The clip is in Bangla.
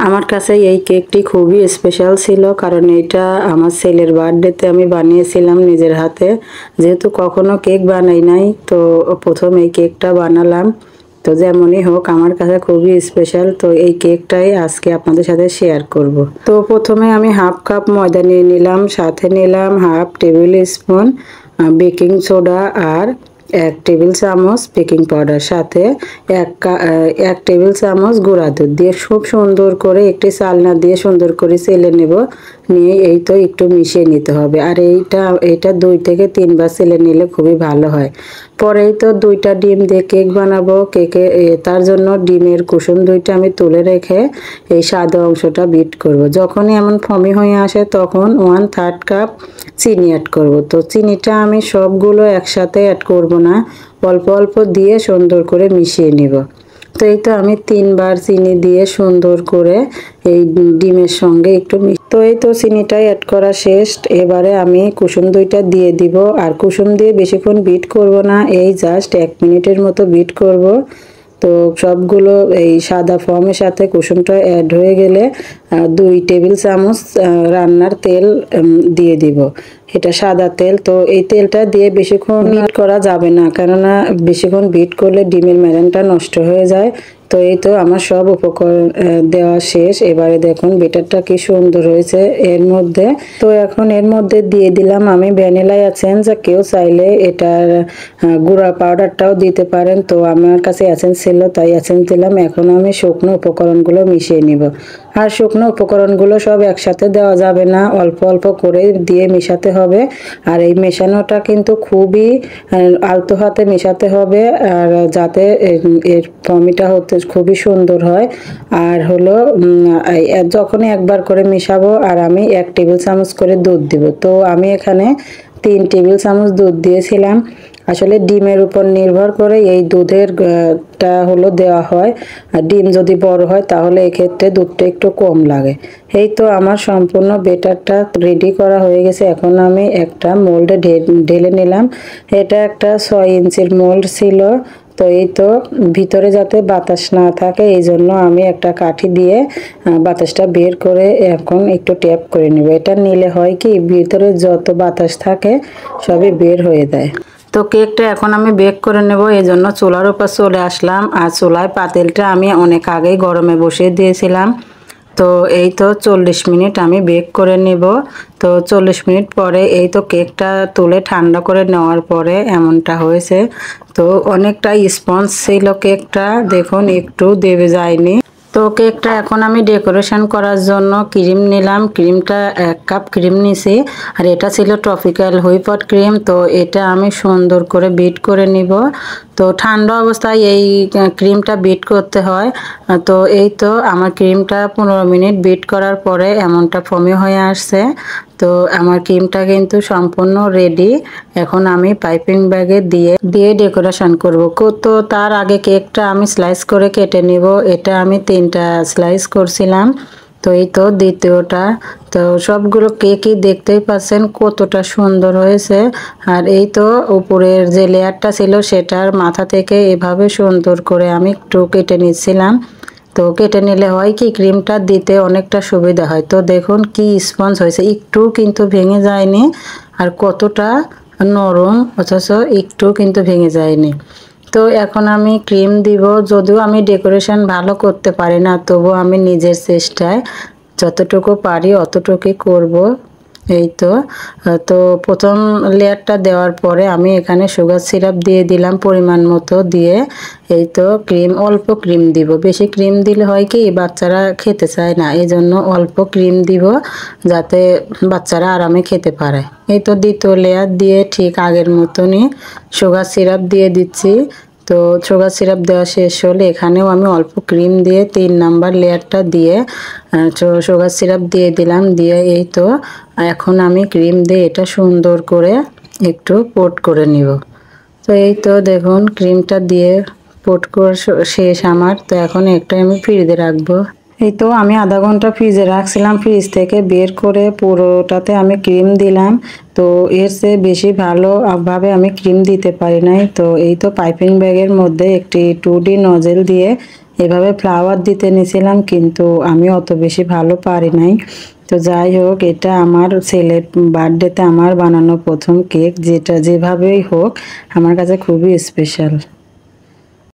আমার কাছে এই কেকটি খুবই স্পেশাল ছিল, কারণ এটা আমার ছেলের বার্থডেতে আমি বানিয়েছিলাম নিজের হাতে। যেহেতু কখনো কেক বানাই নাই, তো প্রথম এই কেকটা বানালাম। তো যেমনই হোক, আমার কাছে খুবই স্পেশাল। তো এই কেকটাই আজকে আপনাদের সাথে শেয়ার করব। তো প্রথমে আমি হাফ কাপ ময়দা নিয়ে নিলাম, সাথে নিলাম half tablespoon baking soda আর 1 টেবিল চামচ বেকিং পাউডার, সাথে 1 টেবিল চামচ গুঁড়া দুধ দিয়ে খুব সুন্দর করে একটি চালনা দিয়ে সুন্দর করে চেলে নেব। নিয়ে এই তো একটু মিশিয়ে নিতে হবে। আর এইটা 2 থেকে 3 বার চেলে নিলে খুবই ভালো হয়। পরেই তো 2টা ডিম দিয়ে কেক বানাবো। তার জন্য ডিমের কুসুম 2টা আমি তুলে রেখে এই সাদা অংশটা বিট করব। যখনই এমন ফমি হয়ে আসে তখন 1/3 কাপ চিনি অ্যাড করব। তো চিনিটা আমি সবগুলো একসাথে অ্যাড করব না, অল্প অল্প দিয়ে সুন্দর করে মিশিয়ে নিব। তো এই তো আমি 3 বার চিনি দিয়ে সুন্দর করে এই ডিমের সঙ্গে একটু তো এই তো চিনিটাই অ্যাড করা শেষ। এবারে আমি কুসুম 2টা দিয়ে দিব। আর কুসুম দিয়ে বেশিক্ষণ বিট করব না, এই জাস্ট 1 মিনিটের মতো বিট করব। তো সবগুলো এই সাদা ফর্মের সাথে কুসুমটা অ্যাড হয়ে গেলে 2 টেবিল চামচ রান্নার তেল দিয়ে দিব। এটা সাদা তেল। তো এই তেলটা দিয়ে বেশিক্ষণ বিট করা যাবে না, কেননা বেশিক্ষণ বিট করলে ডিমের মেলানটা নষ্ট হয়ে যায়। তো এই তো আমার সব উপকরণ দেওয়া শেষ। এবারে দেখুন বেটারটা কি সুন্দর হয়েছে এর মধ্যে। তো এখন এর মধ্যে দিয়ে দিলাম আমি ভ্যানিলা এসেন্স। কেউ চাইলে এটার গুঁড়া পাউডারটাও দিতে পারেন। তো আমার কাছে এসেন্স ছিল তাই এসেন্স দিলাম। এখন আমি শুকনো উপকরণগুলো মিশিয়ে নিব। আর শুকনো উপকরণগুলো সব একসাথে দেওয়া যাবে না, অল্প অল্প করে দিয়ে মেশাতে হবে। আর এই মেশানোটা কিন্তু খুবই আলতো হাতে মেশাতে হবে, আর যাতে এর ফমিটা হতে খুবই সুন্দর হয়। আর হলো যখনই একবার করে মেশাবো, আর আমি 1 টেবিল চামচ করে দুধ দিব। তো আমি এখানে 3 টেবিল চামচ দুধ দিয়েছিলাম। আসলে ডিমের উপর নির্ভর করে এই দুধের টা হলো দেওয়া হয়। আর ডিম যদি বড় হয় তাহলে এক্ষেত্রে দুধটা একটু কম লাগে। এই তো আমার সম্পূর্ণ বেটারটা রেডি করা হয়ে গেছে। এখন আমি একটা মোল্ডে ঢেলে নিলাম। এটা একটা 6 ইঞ্চির মোল্ড ছিল। তো এই তো ভিতরে যাতে বাতাস না থাকে এই জন্য আমি একটা কাঠি দিয়ে বাতাসটা বের করে এখন একটু ট্যাপ করে নেব। এটা নিলে হয় কি ভিতরে যত বাতাস থাকে সবই বের হয়ে যায়। তো কেকটা এখন আমি বেক করে নেব, এই জন্য চুলার উপর চলে আসলাম। আর চুলায় পাতিলটা আমি অনেক আগেই গরমে বসিয়ে দিয়েছিলাম। তো এই তো 40 মিনিট আমি বেক করে নেব। তো 40 মিনিট পরে এই তো কেকটা তুলে ঠান্ডা করে নেওয়ার পরে এমনটা হয়েছে। তো অনেকটা স্পঞ্জ ছিল কেকটা, দেখুন একটু দেবে যায়নি। তো কেকটা এখন আমি ডেকোরেশন করার জন্য ক্রিম নিলাম। ক্রিমটা 1 কাপ ক্রিম নিছি। আর এটা ছিল ট্রপিক্যাল হুইপড ক্রিম। তো এটা আমি সুন্দর করে বিট করে নিব। তো ঠান্ডা অবস্থায় এই ক্রিমটা বিট করতে হয়। তো এই তো আমার ক্রিমটা 15 মিনিট বিট করার পরে এমনটা ফমি হয়ে আসছে। তো আমার ক্রিমটা কিন্তু সম্পূর্ণ রেডি। এখন আমি পাইপিং ব্যাগে দিয়ে ডেকোরেশন করব। তো তার আগে কেকটা আমি স্লাইস করে কেটে নিব। এটা আমি 3টা স্লাইস করছিলাম। তো এই তো দ্বিতীয়টা। তো সবগুলো কেকই দেখতেই পাচ্ছেন কতটা সুন্দর হয়েছে। আর এই তো উপরের যে লেয়ারটা ছিল সেটার মাথা থেকে এভাবে সুন্দর করে আমি একটু কেটে নিচ্ছিলাম। তো কেটে নিলে হয় কি ক্রিমটা দিতে অনেকটা সুবিধা হয়। তো দেখুন কি স্পঞ্জ হয়েছে, একটু কিন্তু ভেঙে যায়নি। আর কতটা নরম, অথচ একটু কিন্তু ভেঙে যায়নি। তো এখন আমি ক্রিম দিব। যদিও আমি ডেকোরেশন ভালো করতে পারি না, তবু আমি নিজের চেষ্টায় যতটুকু পারি অতটুকুই করব। এই তো প্রথম লেয়ারটা দেওয়ার পরে আমি এখানে সুগার সিরাপ দিয়ে দিলাম পরিমাণ মতো। দিয়ে এই তো অল্প ক্রিম দিব। বেশি ক্রিম দিলে হয় কি বাচ্চারা খেতে চায় না, এই জন্য অল্প ক্রিম দিব যাতে বাচ্চারা আরামে খেতে পারে। এই তো দ্বিতীয় লেয়ার দিয়ে ঠিক আগের মতনই সুগার সিরাপ দিয়ে দিচ্ছি। তো সুগার সিরাপ দেওয়া শেষ হলে এখানেও আমি অল্প ক্রিম দিয়ে 3 নাম্বার লেয়ারটা দিয়ে সুগার সিরাপ দিয়ে দিলাম। দিয়ে এই তো এখন আমি ক্রিম দিয়ে এটা সুন্দর করে একটু কোট করে নিব। তো এই তো দেখুন ক্রিমটা দিয়ে কোট করা শেষ আমার। তো এখন একটা আমি ফ্রিজে রাখবো। এই তো আমি আধা ঘন্টা ফ্রিজে রাখছিলাম। ফ্রিজ থেকে বের করে পুরোটাতে আমি ক্রিম দিলাম। তো এর চেয়ে বেশি ভালোভাবে আমি ক্রিম দিতে পারি নাই। তো এই তো পাইপিং ব্যাগের মধ্যে একটি 2D নজেল দিয়ে এভাবে ফ্লাওয়ার দিতে নিয়েছিলাম, কিন্তু আমি অত বেশি ভালো পারি নাই। তো যাই হোক, এটা আমার ছেলের বার্থডেতে আমার বানানো প্রথম কেক, যেটা যেভাবেই হোক আমার কাছে খুবই স্পেশাল।